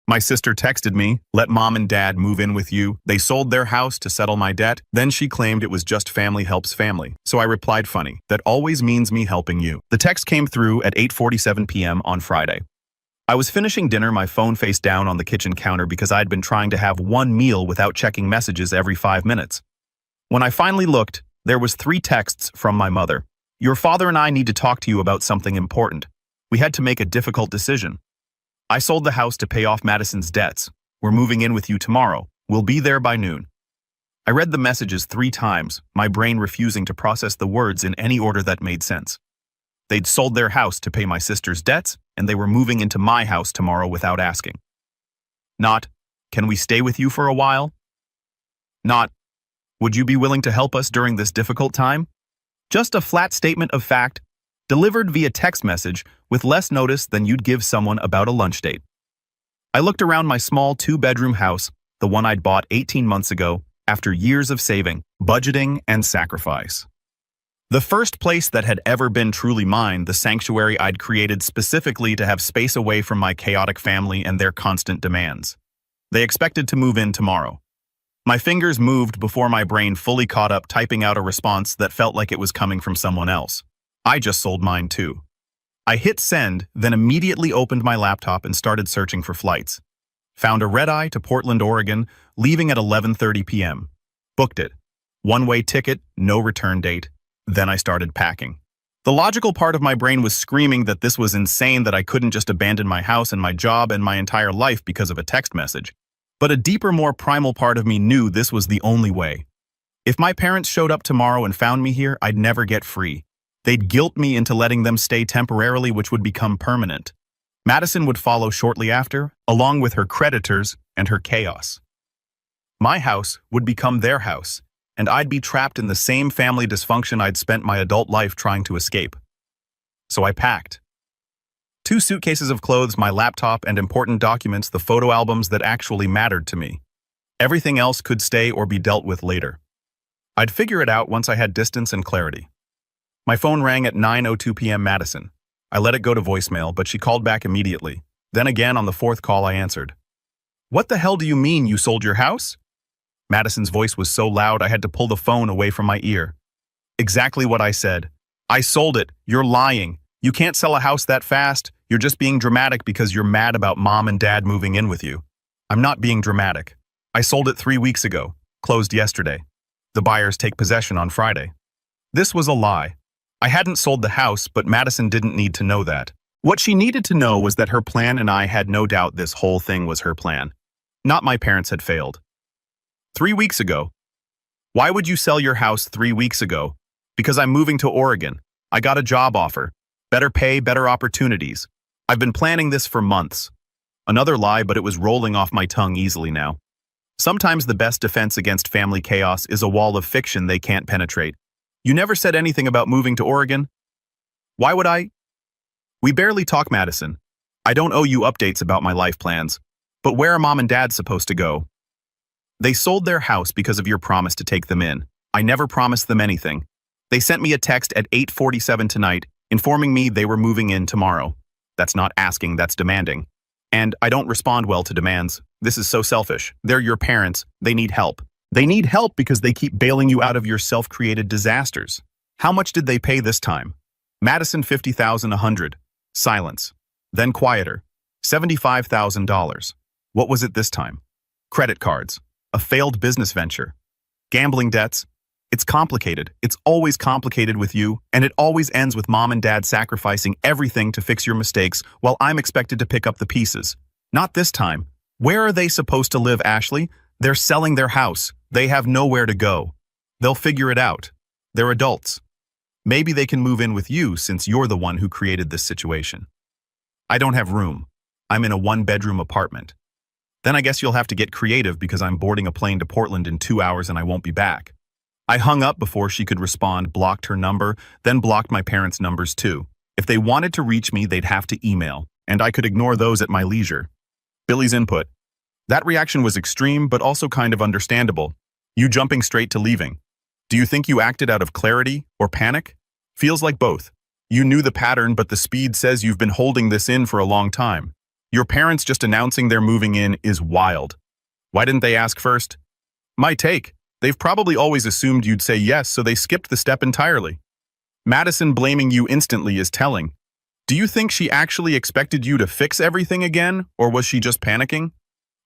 My sister texted me, let mom and dad move in with you. They sold their house to settle my debt. Then she claimed it was just family helps family. So I replied funny, that always means me helping you. The text came through at 8:47 p.m. on Friday. I was finishing dinner, my phone face down on the kitchen counter because I'd been trying to have one meal without checking messages every 5 minutes. When I finally looked, there was 3 texts from my mother. Your father and I need to talk to you about something important. We had to make a difficult decision. I sold the house to pay off Madison's debts. We're moving in with you tomorrow. We'll be there by noon. I read the messages 3 times, my brain refusing to process the words in any order that made sense. They'd sold their house to pay my sister's debts, and they were moving into my house tomorrow without asking. Not, can we stay with you for a while? Not, would you be willing to help us during this difficult time? Just a flat statement of fact, delivered via text message with less notice than you'd give someone about a lunch date. I looked around my small 2-bedroom house, the one I'd bought 18 months ago, after years of saving, budgeting, and sacrifice. The first place that had ever been truly mine, the sanctuary I'd created specifically to have space away from my chaotic family and their constant demands. They expected to move in tomorrow. My fingers moved before my brain fully caught up typing out a response that felt like it was coming from someone else. I just sold mine too. I hit send, then immediately opened my laptop and started searching for flights. Found a red-eye to Portland, Oregon, leaving at 11:30 p.m. Booked it. One-way ticket, no return date. Then I started packing. The logical part of my brain was screaming that this was insane, that I couldn't just abandon my house and my job and my entire life because of a text message. But a deeper, more primal part of me knew this was the only way. If my parents showed up tomorrow and found me here, I'd never get free. They'd guilt me into letting them stay temporarily, which would become permanent. Madison would follow shortly after, along with her creditors and her chaos. My house would become their house, and I'd be trapped in the same family dysfunction I'd spent my adult life trying to escape. So I packed. 2 suitcases of clothes, my laptop, and important documents, the photo albums that actually mattered to me. Everything else could stay or be dealt with later. I'd figure it out once I had distance and clarity. My phone rang at 9:02 p.m. Madison. I let it go to voicemail, but she called back immediately. Then again on the 4th call I answered. What the hell do you mean you sold your house? Madison's voice was so loud I had to pull the phone away from my ear. Exactly what I said. I sold it. You're lying. You can't sell a house that fast. You're just being dramatic because you're mad about mom and dad moving in with you. I'm not being dramatic. I sold it 3 weeks ago. Closed yesterday. The buyers take possession on Friday. This was a lie. I hadn't sold the house, but Madison didn't need to know that. What she needed to know was that her plan, and I had no doubt this whole thing was her plan. Not my parents had failed. 3 weeks ago. Why would you sell your house 3 weeks ago? Because I'm moving to Oregon. I got a job offer. Better pay, better opportunities. I've been planning this for months. Another lie, but it was rolling off my tongue easily now. Sometimes the best defense against family chaos is a wall of fiction they can't penetrate. You never said anything about moving to Oregon? Why would I? We barely talk, Madison. I don't owe you updates about my life plans. But where are mom and dad supposed to go? They sold their house because of your promise to take them in. I never promised them anything. They sent me a text at 8:47 tonight, informing me they were moving in tomorrow. That's not asking, that's demanding. And I don't respond well to demands. This is so selfish. They're your parents. They need help. They need help because they keep bailing you out of your self-created disasters. How much did they pay this time? Madison, $50,100. Silence. Then quieter. $75,000. What was it this time? Credit cards. A failed business venture. Gambling debts. It's complicated. It's always complicated with you, and it always ends with mom and dad sacrificing everything to fix your mistakes while I'm expected to pick up the pieces. Not this time. Where are they supposed to live, Ashley? They're selling their house. They have nowhere to go. They'll figure it out. They're adults. Maybe they can move in with you since you're the one who created this situation. I don't have room. I'm in a 1-bedroom apartment. Then I guess you'll have to get creative because I'm boarding a plane to Portland in 2 hours and I won't be back. I hung up before she could respond, blocked her number, then blocked my parents' numbers too. If they wanted to reach me, they'd have to email, and I could ignore those at my leisure. Billy's input. That reaction was extreme, but also kind of understandable. You jumping straight to leaving. Do you think you acted out of clarity or panic? Feels like both. You knew the pattern, but the speed says you've been holding this in for a long time. Your parents just announcing they're moving in is wild. Why didn't they ask first? My take. They've probably always assumed you'd say yes, so they skipped the step entirely. Madison blaming you instantly is telling. Do you think she actually expected you to fix everything again, or was she just panicking?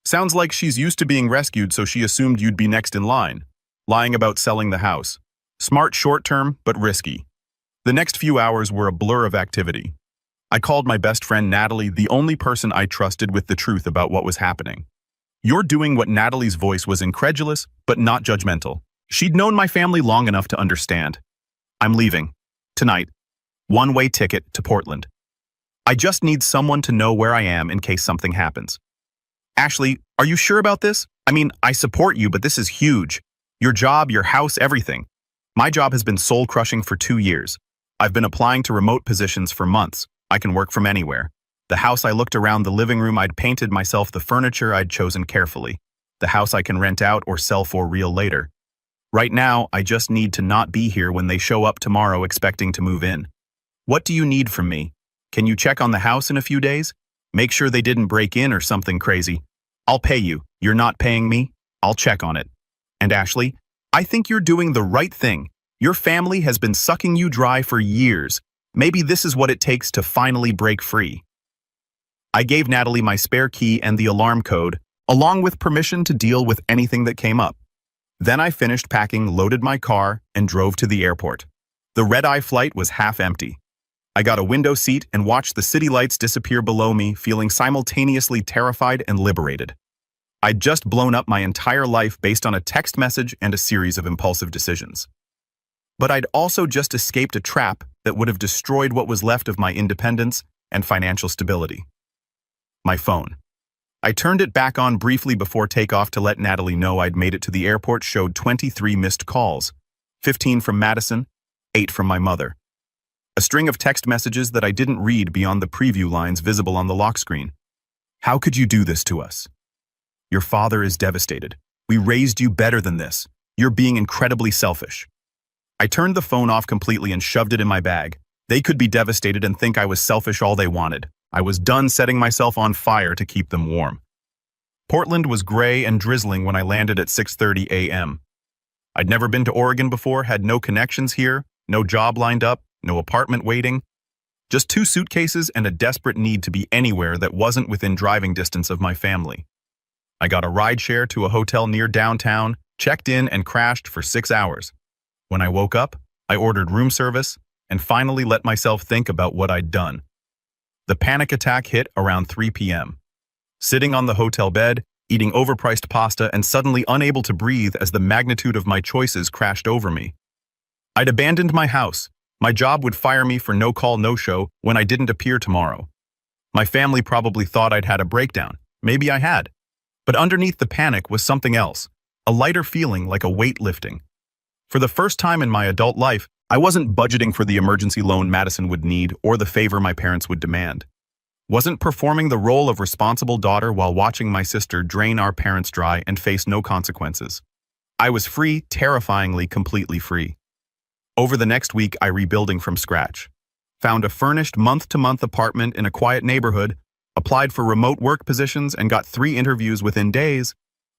Sounds like she's used to being rescued, so she assumed you'd be next in line. Lying about selling the house. Smart short-term, but risky. The next few hours were a blur of activity. I called my best friend Natalie, the only person I trusted with the truth about what was happening. You're doing what Natalie's voice was incredulous, but not judgmental. She'd known my family long enough to understand. I'm leaving. Tonight. One-way ticket to Portland. I just need someone to know where I am in case something happens. Ashley, are you sure about this? I mean, I support you, but this is huge. Your job, your house, everything. My job has been soul-crushing for 2 years. I've been applying to remote positions for months. I can work from anywhere. The house I looked around the living room, I'd painted myself the furniture I'd chosen carefully. The house I can rent out or sell for real later. Right now, I just need to not be here when they show up tomorrow expecting to move in. What do you need from me? Can you check on the house in a few days? Make sure they didn't break in or something crazy. I'll pay you. You're not paying me? I'll check on it. And Ashley, I think you're doing the right thing. Your family has been sucking you dry for years. Maybe this is what it takes to finally break free. I gave Natalie my spare key and the alarm code, along with permission to deal with anything that came up. Then I finished packing, loaded my car, and drove to the airport. The red-eye flight was half empty. I got a window seat and watched the city lights disappear below me, feeling simultaneously terrified and liberated. I'd just blown up my entire life based on a text message and a series of impulsive decisions. But I'd also just escaped a trap that would have destroyed what was left of my independence and financial stability. My phone. I turned it back on briefly before takeoff to let Natalie know I'd made it to the airport. Showed 23 missed calls, 15 from Madison, 8 from my mother. A string of text messages that I didn't read beyond the preview lines visible on the lock screen. How could you do this to us? Your father is devastated. We raised you better than this. You're being incredibly selfish. I turned the phone off completely and shoved it in my bag. They could be devastated and think I was selfish all they wanted. I was done setting myself on fire to keep them warm. Portland was gray and drizzling when I landed at 6:30 a.m. I'd never been to Oregon before, had no connections here, no job lined up, no apartment waiting. Just 2 suitcases and a desperate need to be anywhere that wasn't within driving distance of my family. I got a rideshare to a hotel near downtown, checked in and crashed for 6 hours. When I woke up, I ordered room service and finally let myself think about what I'd done. The panic attack hit around 3 p.m. Sitting on the hotel bed, eating overpriced pasta and suddenly unable to breathe as the magnitude of my choices crashed over me. I'd abandoned my house. My job would fire me for no call, no show when I didn't appear tomorrow. My family probably thought I'd had a breakdown. Maybe I had. But underneath the panic was something else, a lighter feeling like a weight lifting. For the first time in my adult life, I wasn't budgeting for the emergency loan Madison would need or the favor my parents would demand. Wasn't performing the role of responsible daughter while watching my sister drain our parents dry and face no consequences. I was free, terrifyingly, completely free. Over the next week, I rebuilding from scratch. Found a furnished month-to-month apartment in a quiet neighborhood, applied for remote work positions and got 3 interviews within days,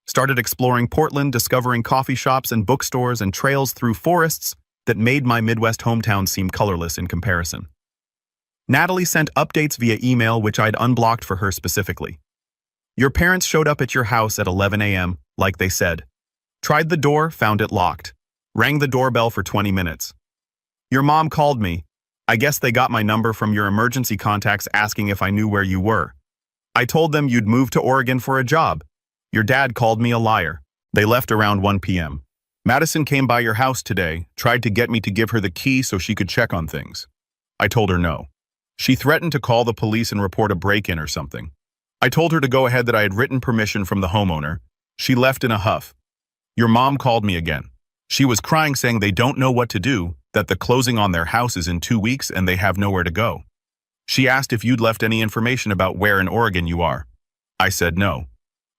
started exploring Portland, discovering coffee shops and bookstores and trails through forests that made my Midwest hometown seem colorless in comparison. Natalie sent updates via email which I'd unblocked for her specifically. Your parents showed up at your house at 11 a.m., like they said. Tried the door, found it locked. Rang the doorbell for 20 minutes. Your mom called me. I guess they got my number from your emergency contacts asking if I knew where you were. I told them you'd moved to Oregon for a job. Your dad called me a liar. They left around 1 p.m. Madison came by your house today, tried to get me to give her the key so she could check on things. I told her no. She threatened to call the police and report a break-in or something. I told her to go ahead that I had written permission from the homeowner. She left in a huff. Your mom called me again. She was crying saying they don't know what to do, that the closing on their house is in 2 weeks and they have nowhere to go. She asked if you'd left any information about where in Oregon you are. I said no.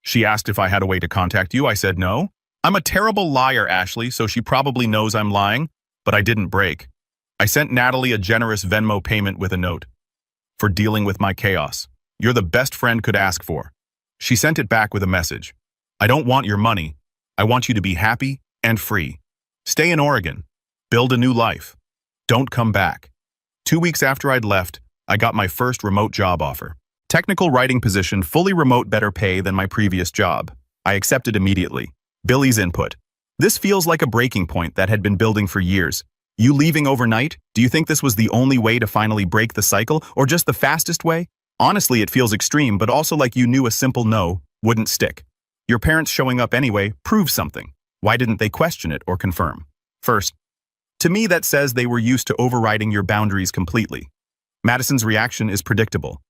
She asked if I had a way to contact you. I said no. I'm a terrible liar, Ashley, so she probably knows I'm lying, but I didn't break. I sent Natalie a generous Venmo payment with a note. For dealing with my chaos. You're the best friend could ask for." She sent it back with a message. "I don't want your money. I want you to be happy and free. Stay in Oregon. Build a new life. Don't come back." 2 weeks after I'd left, I got my first remote job offer. Technical writing position, fully remote, better pay than my previous job. I accepted immediately. Billy's input. "This feels like a breaking point that had been building for years. You leaving overnight? Do you think this was the only way to finally break the cycle, or just the fastest way? Honestly, it feels extreme, but also like you knew a simple no wouldn't stick. Your parents showing up anyway proves something. Why didn't they question it or confirm? First, to me that says they were used to overriding your boundaries completely. Madison's reaction is predictable.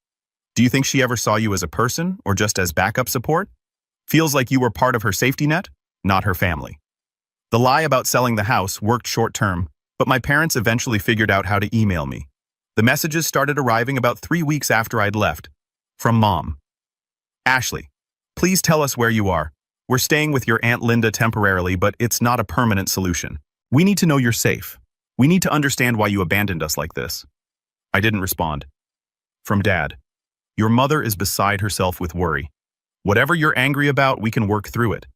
Do you think she ever saw you as a person or just as backup support? Feels like you were part of her safety net, not her family. The lie about selling the house worked short term, but my parents eventually figured out how to email me. The messages started arriving about 3 weeks after I'd left. From Mom. "Ashley, please tell us where you are. We're staying with your Aunt Linda temporarily, but it's not a permanent solution. We need to know you're safe. We need to understand why you abandoned us like this." I didn't respond. From Dad. "Your mother is beside herself with worry. Whatever you're angry about, we can work through it.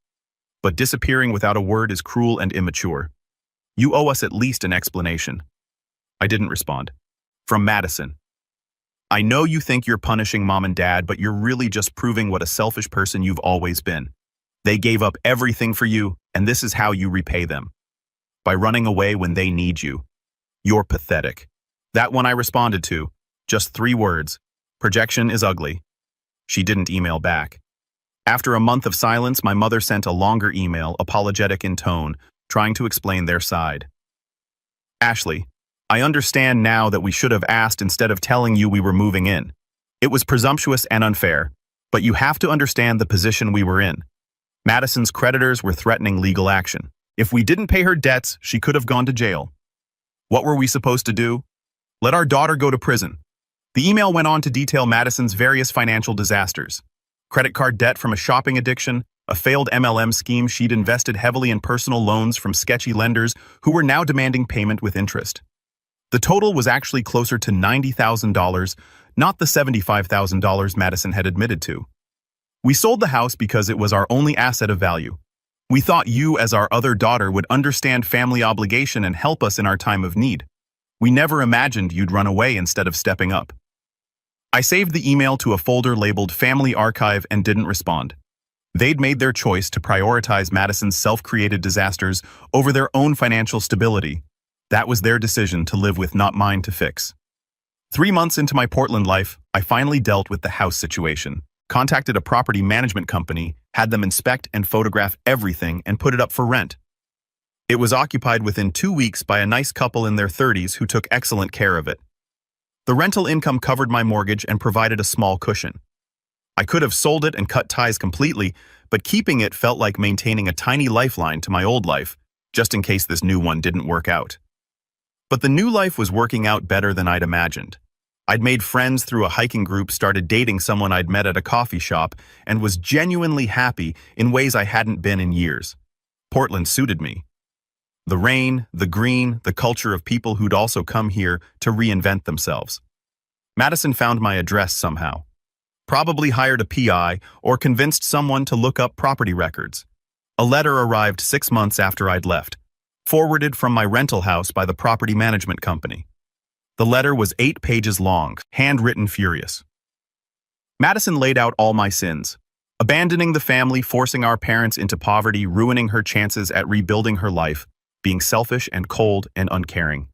But disappearing without a word is cruel and immature. You owe us at least an explanation." I didn't respond. From Madison. "I know you think you're punishing Mom and Dad, but you're really just proving what a selfish person you've always been. They gave up everything for you, and this is how you repay them. By running away when they need you. You're pathetic." That one I responded to. Just 3 words. "Projection is ugly." She didn't email back. After a month of silence, my mother sent a longer email, apologetic in tone, trying to explain their side. "Ashley, I understand now that we should have asked instead of telling you we were moving in. It was presumptuous and unfair, but you have to understand the position we were in. Madison's creditors were threatening legal action. If we didn't pay her debts, she could have gone to jail. What were we supposed to do? Let our daughter go to prison." The email went on to detail Madison's various financial disasters. Credit card debt from a shopping addiction, a failed MLM scheme. She'd invested heavily in personal loans from sketchy lenders who were now demanding payment with interest. The total was actually closer to $90,000, not the $75,000 Madison had admitted to. "We sold the house because it was our only asset of value. We thought you, as our other daughter, would understand family obligation and help us in our time of need. We never imagined you'd run away instead of stepping up." I saved the email to a folder labeled Family Archive and didn't respond. They'd made their choice to prioritize Madison's self-created disasters over their own financial stability. That was their decision to live with, not mine to fix. 3 months into my Portland life, I finally dealt with the house situation, contacted a property management company, had them inspect and photograph everything and put it up for rent. It was occupied within 2 weeks by a nice couple in their 30s who took excellent care of it. The rental income covered my mortgage and provided a small cushion. I could have sold it and cut ties completely, but keeping it felt like maintaining a tiny lifeline to my old life, just in case this new one didn't work out. But the new life was working out better than I'd imagined. I'd made friends through a hiking group, started dating someone I'd met at a coffee shop, and was genuinely happy in ways I hadn't been in years. Portland suited me. The rain, the green, the culture of people who'd also come here to reinvent themselves. Madison found my address somehow. Probably hired a PI or convinced someone to look up property records. A letter arrived 6 months after I'd left, forwarded from my rental house by the property management company. The letter was 8 pages long, handwritten furious. Madison laid out all my sins. Abandoning the family, forcing our parents into poverty, ruining her chances at rebuilding her life, being selfish and cold and uncaring.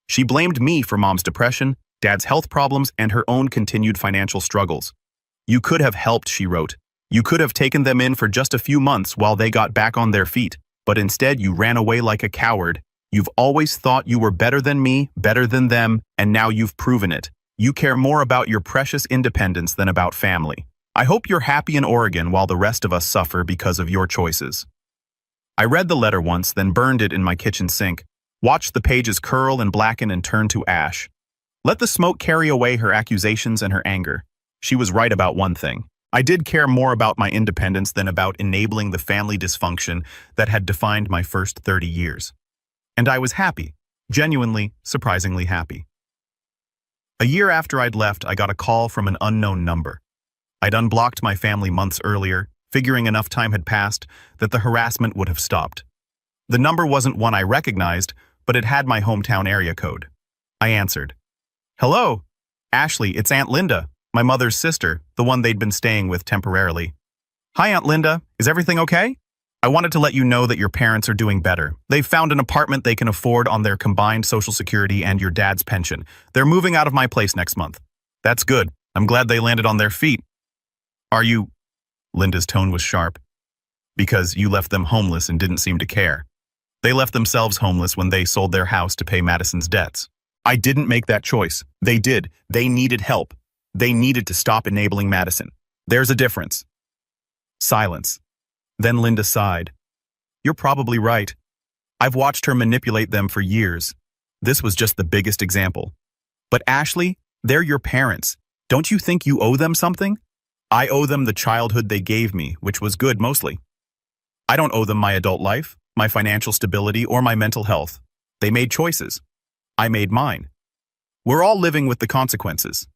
She blamed me for Mom's depression, Dad's health problems, and her own continued financial struggles. "You could have helped," she wrote. "You could have taken them in for just a few months while they got back on their feet, but instead you ran away like a coward. You've always thought you were better than me, better than them, and now you've proven it. You care more about your precious independence than about family. I hope you're happy in Oregon while the rest of us suffer because of your choices." I read the letter once, then burned it in my kitchen sink, watched the pages curl and blacken and turn to ash. Let the smoke carry away her accusations and her anger. She was right about one thing. I did care more about my independence than about enabling the family dysfunction that had defined my first 30 years. And I was happy, genuinely, surprisingly happy. A year after I'd left, I got a call from an unknown number. I'd unblocked my family months earlier, figuring enough time had passed that the harassment would have stopped. The number wasn't one I recognized, but it had my hometown area code. I answered. "Hello. Ashley, it's Aunt Linda, my mother's sister, the one they'd been staying with temporarily." "Hi, Aunt Linda. Is everything okay? I wanted to let you know that your parents are doing better. They've found an apartment they can afford on their combined Social Security and your dad's pension. They're moving out of my place next month." "That's good. I'm glad they landed on their feet." "Are you—" Linda's tone was sharp. "Because you left them homeless and didn't seem to care. They left themselves homeless when they sold their house to pay Madison's debts. I didn't make that choice. They did. They needed help. They needed to stop enabling Madison. There's a difference." Silence. Then Linda sighed. "You're probably right. I've watched her manipulate them for years. This was just the biggest example. But Ashley, they're your parents. Don't you think you owe them something?" "I owe them the childhood they gave me, which was good mostly. I don't owe them my adult life, my financial stability, or my mental health. They made choices. I made mine. We're all living with the consequences.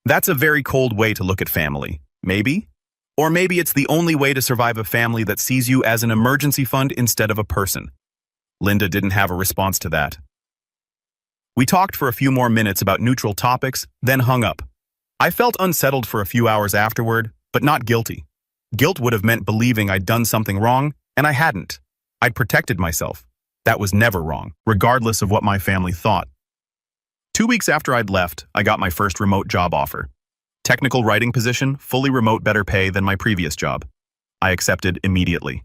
That's a very cold way to look at family, maybe? Or maybe it's the only way to survive a family that sees you as an emergency fund instead of a person." Linda didn't have a response to that. We talked for a few more minutes about neutral topics, then hung up. I felt unsettled for a few hours afterward, but not guilty. Guilt would have meant believing I'd done something wrong, and I hadn't. I'd protected myself. That was never wrong, regardless of what my family thought. 2 weeks after I'd left, I got my first remote job offer. Technical writing position, fully remote, better pay than my previous job. I accepted immediately.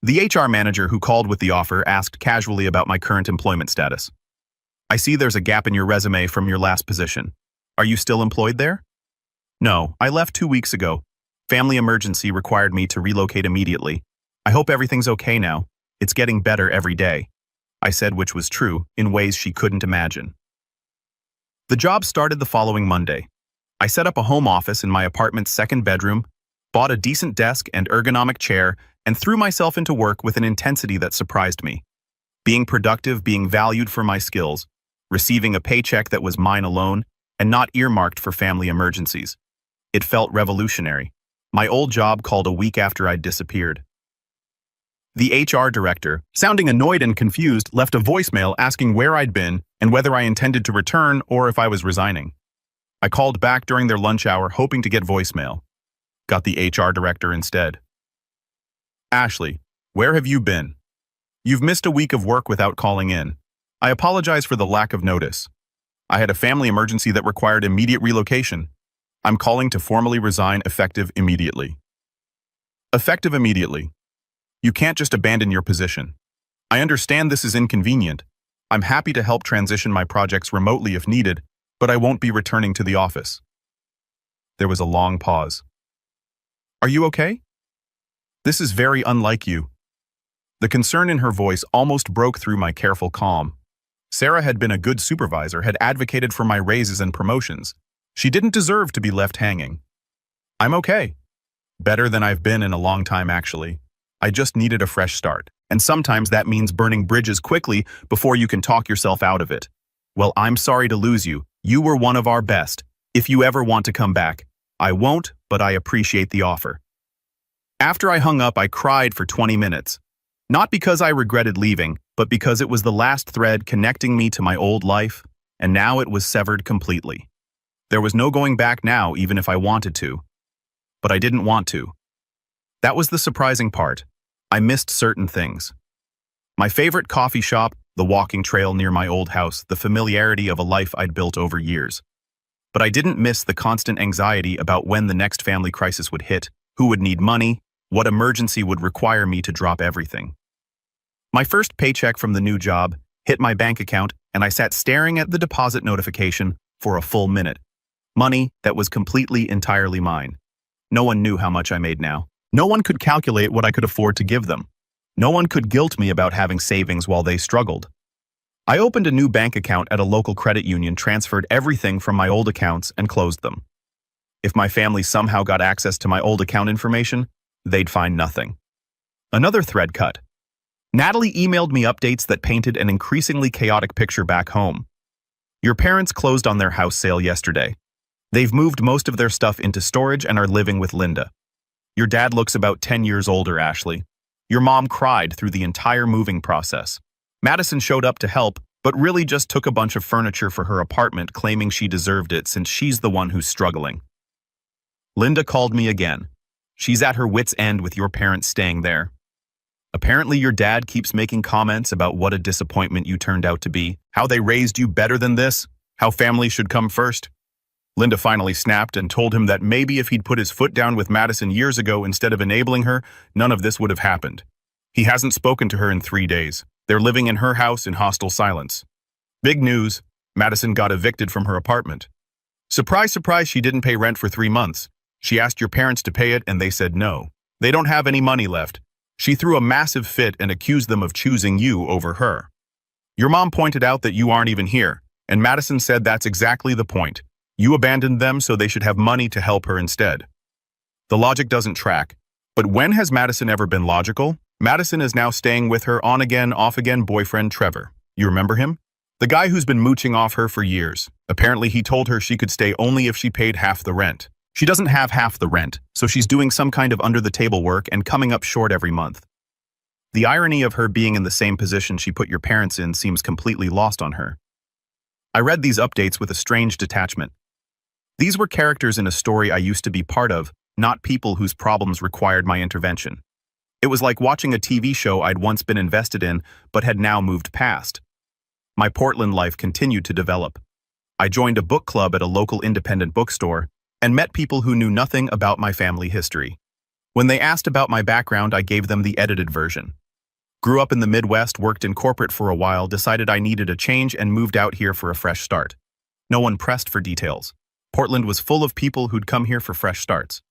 The HR manager who called with the offer asked casually about my current employment status. "I see there's a gap in your resume from your last position. Are you still employed there?" "No, I left 2 weeks ago. Family emergency required me to relocate immediately. I hope everything's okay now. It's getting better every day," I said, which was true, in ways she couldn't imagine. The job started the following Monday. I set up a home office in my apartment's second bedroom, bought a decent desk and ergonomic chair, and threw myself into work with an intensity that surprised me. Being productive, being valued for my skills, receiving a paycheck that was mine alone, and not earmarked for family emergencies. It felt revolutionary. My old job called a week after I'd disappeared. The HR director, sounding annoyed and confused, left a voicemail asking where I'd been and whether I intended to return or if I was resigning. I called back during their lunch hour hoping to get voicemail. Got the HR director instead. "Ashley, where have you been? You've missed a week of work without calling in. I apologize for the lack of notice. I had a family emergency that required immediate relocation. I'm calling to formally resign effective immediately." Effective immediately. You can't just abandon your position. I understand this is inconvenient. I'm happy to help transition my projects remotely if needed, but I won't be returning to the office. There was a long pause. "Are you okay? This is very unlike you." The concern in her voice almost broke through my careful calm. Sarah had been a good supervisor, had advocated for my raises and promotions. She didn't deserve to be left hanging. "I'm okay. Better than I've been in a long time, actually. I just needed a fresh start, and sometimes that means burning bridges quickly before you can talk yourself out of it. Well, I'm sorry to lose you. You were one of our best. If you ever want to come back, I won't, but I appreciate the offer." After I hung up, I cried for 20 minutes. Not because I regretted leaving, but because it was the last thread connecting me to my old life, and now it was severed completely. There was no going back now, even if I wanted to. But I didn't want to. That was the surprising part. I missed certain things. My favorite coffee shop, the walking trail near my old house, the familiarity of a life I'd built over years. But I didn't miss the constant anxiety about when the next family crisis would hit, who would need money, what emergency would require me to drop everything. My first paycheck from the new job hit my bank account, and I sat staring at the deposit notification for a full minute. Money that was entirely mine. No one knew how much I made now. No one could calculate what I could afford to give them. No one could guilt me about having savings while they struggled. I opened a new bank account at a local credit union, transferred everything from my old accounts, and closed them. If my family somehow got access to my old account information, they'd find nothing. Another thread cut. Natalie emailed me updates that painted an increasingly chaotic picture back home. "Your parents closed on their house sale yesterday. They've moved most of their stuff into storage and are living with Linda. Your dad looks about 10 years older, Ashley. Your mom cried through the entire moving process. Madison showed up to help, but really just took a bunch of furniture for her apartment, claiming she deserved it since she's the one who's struggling. Linda called me again. She's at her wit's end with your parents staying there. Apparently your dad keeps making comments about what a disappointment you turned out to be, how they raised you better than this, how family should come first. Linda finally snapped and told him that maybe if he'd put his foot down with Madison years ago instead of enabling her, none of this would have happened. He hasn't spoken to her in 3 days. They're living in her house in hostile silence. Big news, Madison got evicted from her apartment. Surprise, surprise, she didn't pay rent for 3 months. She asked your parents to pay it and they said no. They don't have any money left. She threw a massive fit and accused them of choosing you over her. Your mom pointed out that you aren't even here, and Madison said that's exactly the point. You abandoned them so they should have money to help her instead. The logic doesn't track. But when has Madison ever been logical? Madison is now staying with her on-again, off-again boyfriend Trevor. You remember him? The guy who's been mooching off her for years. Apparently he told her she could stay only if she paid half the rent. She doesn't have half the rent, so she's doing some kind of under-the-table work and coming up short every month. The irony of her being in the same position she put your parents in seems completely lost on her. I read these updates with a strange detachment. These were characters in a story I used to be part of, not people whose problems required my intervention. It was like watching a TV show I'd once been invested in, but had now moved past. My Portland life continued to develop. I joined a book club at a local independent bookstore and met people who knew nothing about my family history. When they asked about my background, I gave them the edited version. Grew up in the Midwest, worked in corporate for a while, decided I needed a change and moved out here for a fresh start. No one pressed for details. Portland was full of people who'd come here for fresh starts.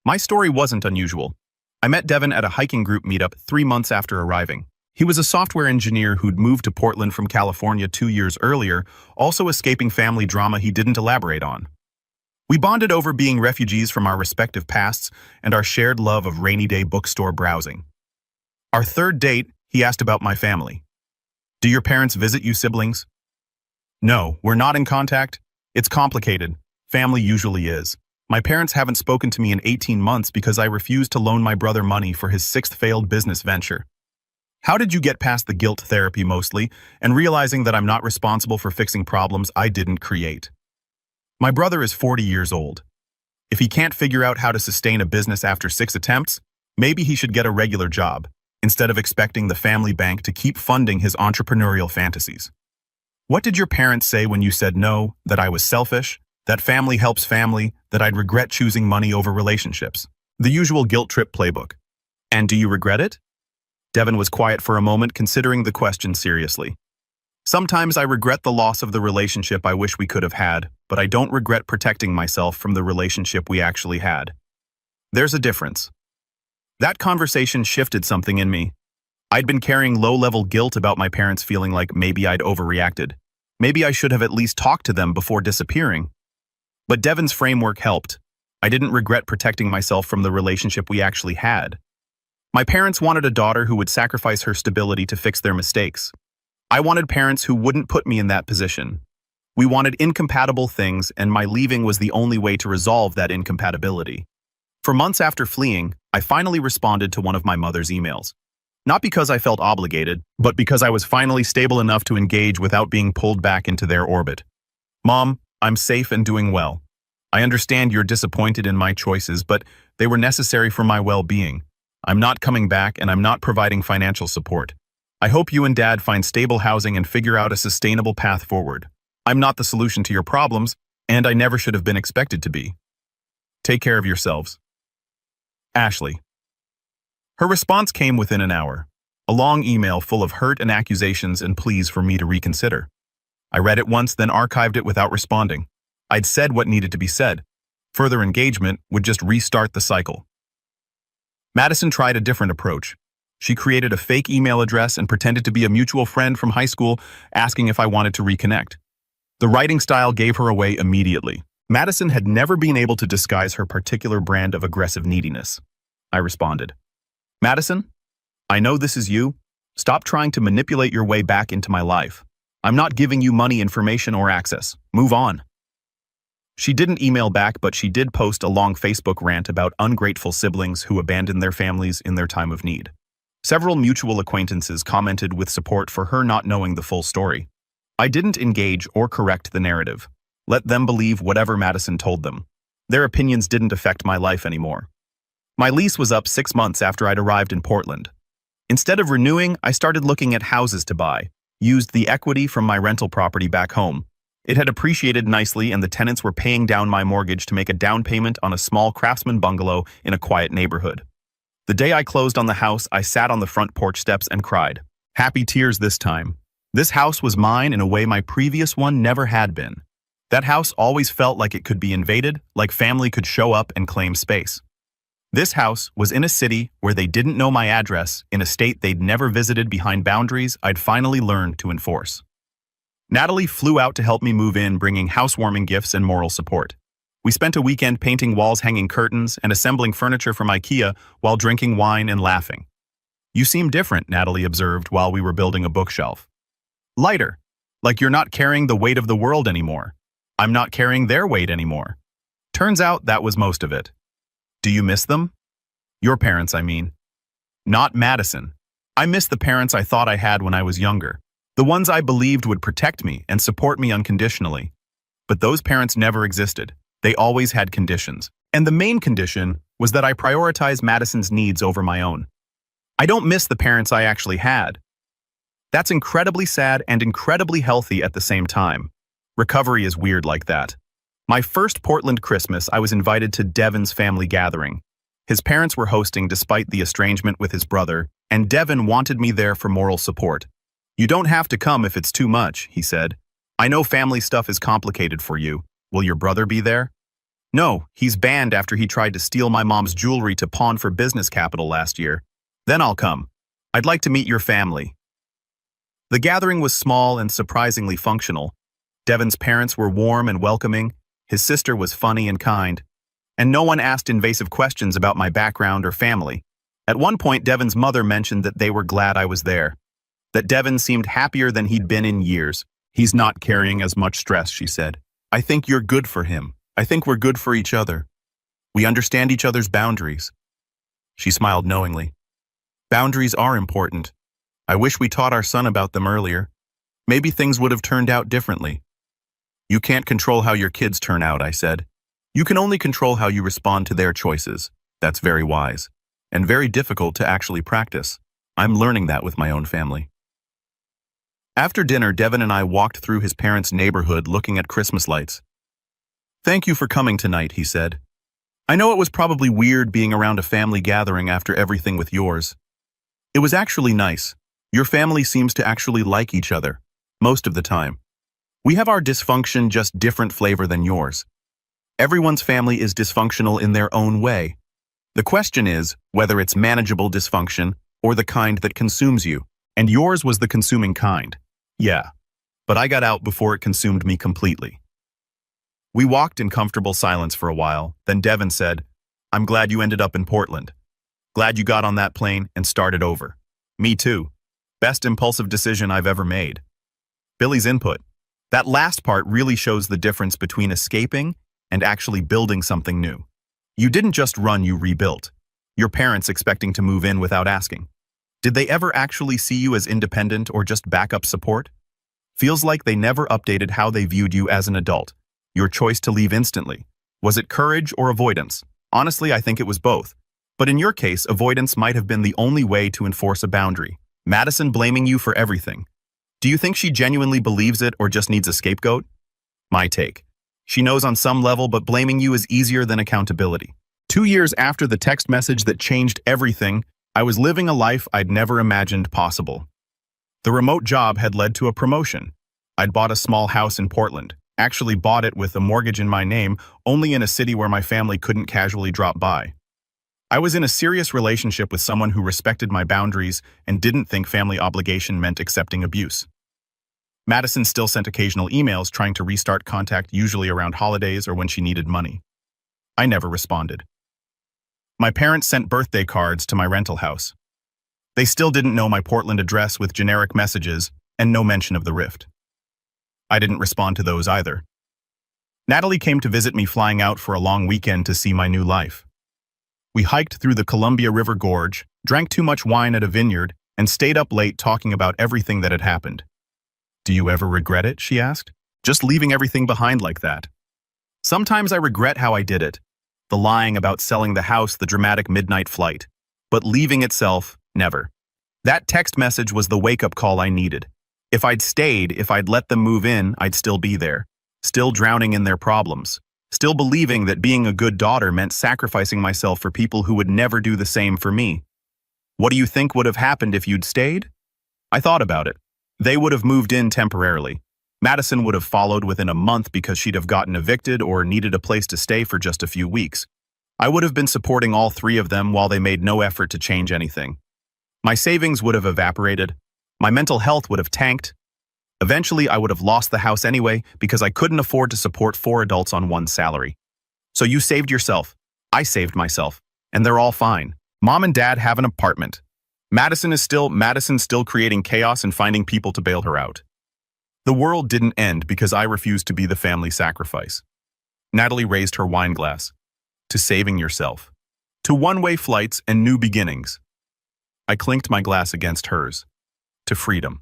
My story wasn't unusual. I met Devin at a hiking group meetup 3 months after arriving. He was a software engineer who'd moved to Portland from California 2 years earlier, also escaping family drama he didn't elaborate on. We bonded over being refugees from our respective pasts and our shared love of rainy day bookstore browsing. Our third date, he asked about my family. Do your parents visit you siblings? No, we're not in contact. It's complicated. Family usually is. My parents haven't spoken to me in 18 months because I refused to loan my brother money for his 6th failed business venture. How did you get past the guilt therapy mostly and realizing that I'm not responsible for fixing problems I didn't create? My brother is 40 years old. If he can't figure out how to sustain a business after 6 attempts, maybe he should get a regular job instead of expecting the family bank to keep funding his entrepreneurial fantasies. What did your parents say when you said no, that I was selfish, that family helps family, that I'd regret choosing money over relationships? The usual guilt trip playbook. And do you regret it? Devin was quiet for a moment, considering the question seriously. Sometimes I regret the loss of the relationship I wish we could have had, but I don't regret protecting myself from the relationship we actually had. There's a difference. That conversation shifted something in me. I'd been carrying low-level guilt about my parents feeling like maybe I'd overreacted. Maybe I should have at least talked to them before disappearing. But Devin's framework helped. I didn't regret protecting myself from the relationship we actually had. My parents wanted a daughter who would sacrifice her stability to fix their mistakes. I wanted parents who wouldn't put me in that position. We wanted incompatible things, and my leaving was the only way to resolve that incompatibility. For months after fleeing, I finally responded to one of my mother's emails. Not because I felt obligated, but because I was finally stable enough to engage without being pulled back into their orbit. Mom, I'm safe and doing well. I understand you're disappointed in my choices, but they were necessary for my well-being. I'm not coming back and I'm not providing financial support. I hope you and Dad find stable housing and figure out a sustainable path forward. I'm not the solution to your problems, and I never should have been expected to be. Take care of yourselves. Ashley. Her response came within an hour, a long email full of hurt and accusations and pleas for me to reconsider. I read it once, then archived it without responding. I'd said what needed to be said. Further engagement would just restart the cycle. Madison tried a different approach. She created a fake email address and pretended to be a mutual friend from high school, asking if I wanted to reconnect. The writing style gave her away immediately. Madison had never been able to disguise her particular brand of aggressive neediness. I responded, Madison, I know this is you. Stop trying to manipulate your way back into my life. I'm not giving you money, information, or access. Move on. She didn't email back, but she did post a long Facebook rant about ungrateful siblings who abandoned their families in their time of need. Several mutual acquaintances commented with support for her not knowing the full story. I didn't engage or correct the narrative. Let them believe whatever Madison told them. Their opinions didn't affect my life anymore. My lease was up 6 months after I'd arrived in Portland. Instead of renewing, I started looking at houses to buy, used the equity from my rental property back home. It had appreciated nicely and the tenants were paying down my mortgage to make a down payment on a small craftsman bungalow in a quiet neighborhood. The day I closed on the house, I sat on the front porch steps and cried. Happy tears this time. This house was mine in a way my previous one never had been. That house always felt like it could be invaded, like family could show up and claim space. This house was in a city where they didn't know my address, in a state they'd never visited, behind boundaries I'd finally learned to enforce. Natalie flew out to help me move in, bringing housewarming gifts and moral support. We spent a weekend painting walls, hanging curtains, and assembling furniture from IKEA while drinking wine and laughing. You seem different, Natalie observed while we were building a bookshelf. Lighter, like you're not carrying the weight of the world anymore. I'm not carrying their weight anymore. Turns out that was most of it. Do you miss them? Your parents, I mean. Not Madison. I miss the parents I thought I had when I was younger. The ones I believed would protect me and support me unconditionally. But those parents never existed. They always had conditions. And the main condition was that I prioritize Madison's needs over my own. I don't miss the parents I actually had. That's incredibly sad and incredibly healthy at the same time. Recovery is weird like that. My first Portland Christmas, I was invited to Devin's family gathering. His parents were hosting despite the estrangement with his brother, and Devin wanted me there for moral support. You don't have to come if it's too much, he said. I know family stuff is complicated for you. Will your brother be there? No, he's banned after he tried to steal my mom's jewelry to pawn for business capital last year. Then I'll come. I'd like to meet your family. The gathering was small and surprisingly functional. Devin's parents were warm and welcoming, his sister was funny and kind, and no one asked invasive questions about my background or family. At one point, Devin's mother mentioned that they were glad I was there, that Devin seemed happier than he'd been in years. He's not carrying as much stress, she said. I think you're good for him. I think we're good for each other. We understand each other's boundaries. She smiled knowingly. Boundaries are important. I wish we taught our son about them earlier. Maybe things would have turned out differently. You can't control how your kids turn out, I said. You can only control how you respond to their choices. That's very wise, and very difficult to actually practice. I'm learning that with my own family. After dinner, Devin and I walked through his parents' neighborhood looking at Christmas lights. Thank you for coming tonight, he said. I know it was probably weird being around a family gathering after everything with yours. It was actually nice. Your family seems to actually like each other, most of the time. We have our dysfunction, just different flavor than yours. Everyone's family is dysfunctional in their own way. The question is whether it's manageable dysfunction or the kind that consumes you. And yours was the consuming kind. Yeah, but I got out before it consumed me completely. We walked in comfortable silence for a while, then Devin said, I'm glad you ended up in Portland. Glad you got on that plane and started over. Me too. Best impulsive decision I've ever made. Billy's input. That last part really shows the difference between escaping and actually building something new. You didn't just run, you rebuilt. Your parents expecting to move in without asking. Did they ever actually see you as independent or just backup support? Feels like they never updated how they viewed you as an adult. Your choice to leave instantly. Was it courage or avoidance? Honestly, I think it was both. But in your case, avoidance might have been the only way to enforce a boundary. Madison blaming you for everything. Do you think she genuinely believes it or just needs a scapegoat? My take. She knows on some level, but blaming you is easier than accountability. 2 years after the text message that changed everything, I was living a life I'd never imagined possible. The remote job had led to a promotion. I'd bought a small house in Portland, actually bought it with a mortgage in my name, only in a city where my family couldn't casually drop by. I was in a serious relationship with someone who respected my boundaries and didn't think family obligation meant accepting abuse. Madison still sent occasional emails trying to restart contact, usually around holidays or when she needed money. I never responded. My parents sent birthday cards to my rental house. They still didn't know my Portland address with generic messages and no mention of the rift. I didn't respond to those either. Natalie came to visit me, flying out for a long weekend to see my new life. We hiked through the Columbia River Gorge, drank too much wine at a vineyard, and stayed up late talking about everything that had happened. "Do you ever regret it?" she asked. "Just leaving everything behind like that." "Sometimes I regret how I did it. The lying about selling the house, the dramatic midnight flight. But leaving itself, never. That text message was the wake-up call I needed. If I'd stayed, if I'd let them move in, I'd still be there. Still drowning in their problems. Still believing that being a good daughter meant sacrificing myself for people who would never do the same for me. What do you think would have happened if you'd stayed?" I thought about it. They would have moved in temporarily. Madison would have followed within a month because she'd have gotten evicted or needed a place to stay for just a few weeks. I would have been supporting all three of them while they made no effort to change anything. My savings would have evaporated. My mental health would have tanked. Eventually, I would have lost the house anyway because I couldn't afford to support 4 adults on one salary. So you saved yourself. I saved myself. And they're all fine. Mom and Dad have an apartment. Madison's still creating chaos and finding people to bail her out. The world didn't end because I refused to be the family sacrifice. Natalie raised her wine glass. To saving yourself. To one-way flights and new beginnings. I clinked my glass against hers. To freedom.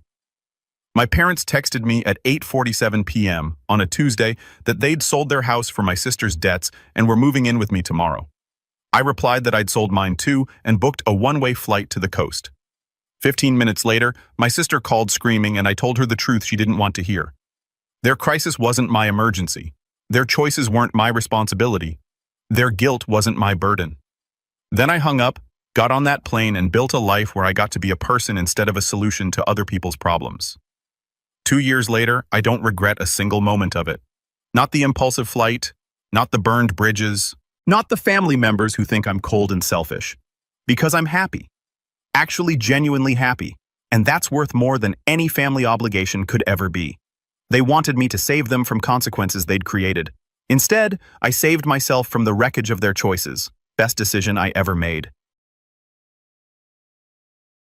My parents texted me at 8:47 p.m. on a Tuesday that they'd sold their house for my sister's debts and were moving in with me tomorrow. I replied that I'd sold mine too and booked a one-way flight to the coast. 15 minutes later, my sister called screaming and I told her the truth she didn't want to hear. Their crisis wasn't my emergency. Their choices weren't my responsibility. Their guilt wasn't my burden. Then I hung up, got on that plane, and built a life where I got to be a person instead of a solution to other people's problems. 2 years later, I don't regret a single moment of it. Not the impulsive flight, not the burned bridges, not the family members who think I'm cold and selfish. Because I'm happy. Actually genuinely happy. And that's worth more than any family obligation could ever be. They wanted me to save them from consequences they'd created. Instead, I saved myself from the wreckage of their choices. Best decision I ever made.